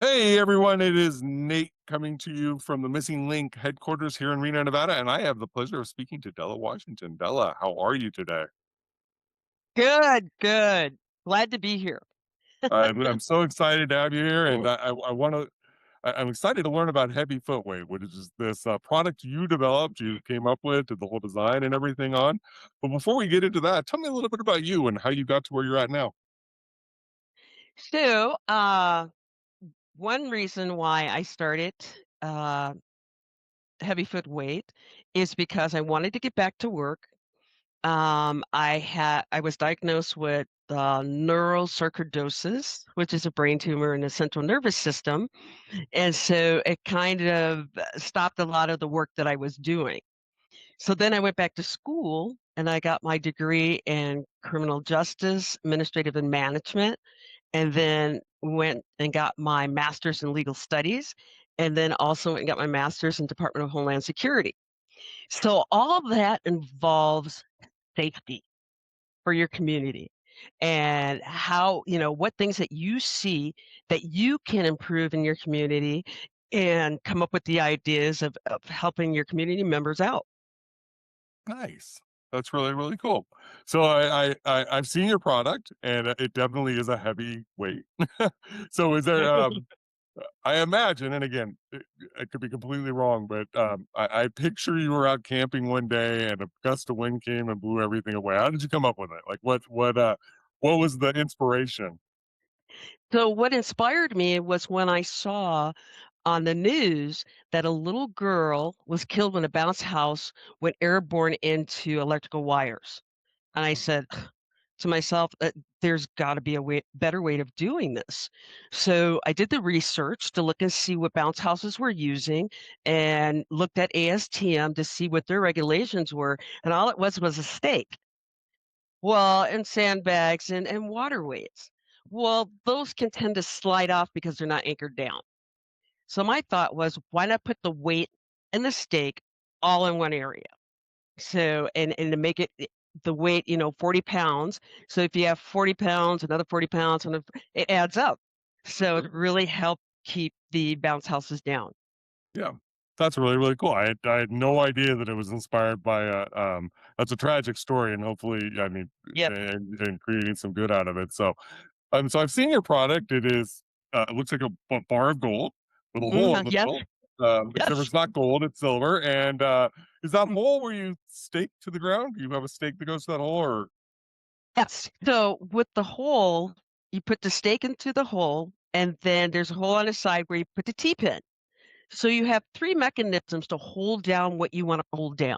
Hey everyone, it is Nate coming to you from the Missing Link headquarters here in Reno, Nevada, and I have the pleasure of speaking to Della Washington. Della, how are you today? Good, good. Glad to be here. I'm so excited to have you here, and I want to. I'm excited to learn about HeavyFoot Weight, which is this product you developed, you came up with, did the whole design and everything on. But before we get into that, tell me a little bit about you and how you got to where you're at now. So, one reason why I started uh, Heavy Foot Weight is because I wanted to get back to work. I was diagnosed with neurosarcoidosis, which is a brain tumor in the central nervous system, and so it kind of stopped a lot of the work that I was doing. So then I went back to school and I got my degree in criminal justice, administrative and management, and then went and got my master's in legal studies, and then also went and got my master's in Department of Homeland Security. So all that involves safety for your community and how, what things that you see that you can improve in your community and come up with the ideas of helping your community members out. Nice. That's really, really cool. So I've seen your product, and it definitely is a heavy weight. So is there I imagine, and again, I could be completely wrong, but I picture you were out camping one day and a gust of wind came and blew everything away. How did you come up with it? Like what was the inspiration? So what inspired me was when I saw on the news that a little girl was killed when a bounce house went airborne into electrical wires. And I said to myself, there's got to be a better way of doing this. So I did the research to look and see what bounce houses were using and looked at ASTM to see what their regulations were. And all it was a stake. Well, and sandbags and waterways. Well, those can tend to slide off because they're not anchored down. So my thought was, why not put the weight and the stake all in one area? So and to make the weight, 40 pounds. So if you have 40 pounds, another 40 pounds, and it adds up. So it really helped keep the bounce houses down. Yeah. That's really, really cool. I had no idea that it was inspired by that's a tragic story and hopefully I mean Yep. and creating some good out of it. So I've seen your product. It looks like a bar of gold with a hole in the Yes. middle. Except for Yes. it's not gold, it's silver. And is that hole where you stake to the ground? Do you have a stake that goes to that hole, or Yes. So with the hole, you put the stake into the hole, and then there's a hole on the side where you put the T-pin. So you have three mechanisms to hold down what you want to hold down.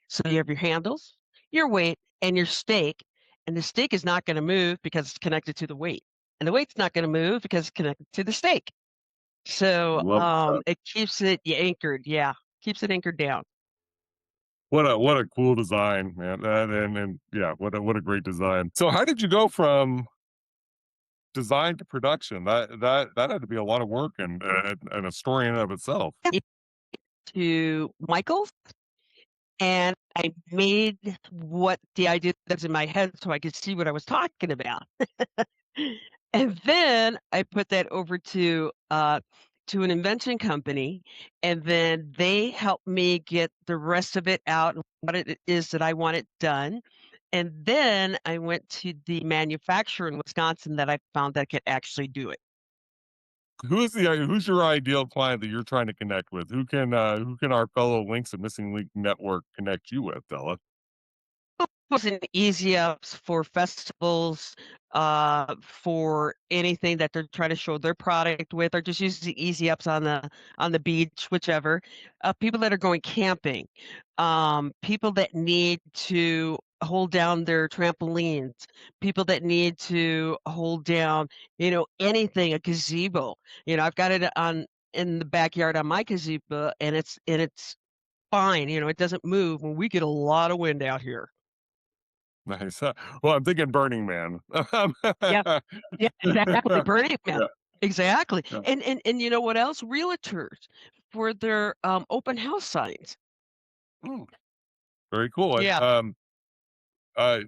So you have your handles, your weight, and your stake. And the stake is not going to move because it's connected to the weight. And the weight's not going to move because it's connected to the stake. So love that. it keeps it anchored. Yeah. Keeps it anchored down. What a cool design, man. And yeah, what a great design. So how did you go from design to production? That had to be a lot of work and a story in and of itself. It- To Michael's, and I made what the idea that's in my head so I could see what I was talking about. And then I put that over to an invention company, and then they helped me get the rest of it out and what it is that I want it done. And then I went to the manufacturer in Wisconsin that I found that could actually do it. Who's your ideal client that you're trying to connect with? Who can our fellow links and missing link network connect you with, Della? Wasn't easy ups for festivals, for anything that they're trying to show their product with, or just use the easy ups on the beach, whichever. People that are going camping, people that need to hold down their trampolines, people that need to hold down, anything, a gazebo. I've got it on in the backyard on my gazebo, and it's fine. It doesn't move, and we get a lot of wind out here. Nice. Well, I'm thinking Burning Man. Yeah. Yeah, exactly, Burning Man. Yeah, Exactly. yeah. And you know what else? Realtors for their, open house signs. Mm, very cool. And Yeah. uh,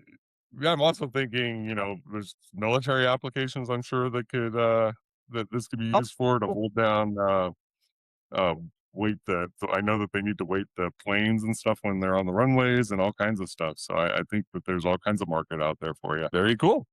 yeah, I'm also thinking, there's military applications. I'm sure that could. that this could be Oh, used for to cool. hold down, weight that so I know that they need to weight the planes and stuff when they're on the runways and all kinds of stuff, so I think that there's all kinds of market out there for you. Very cool.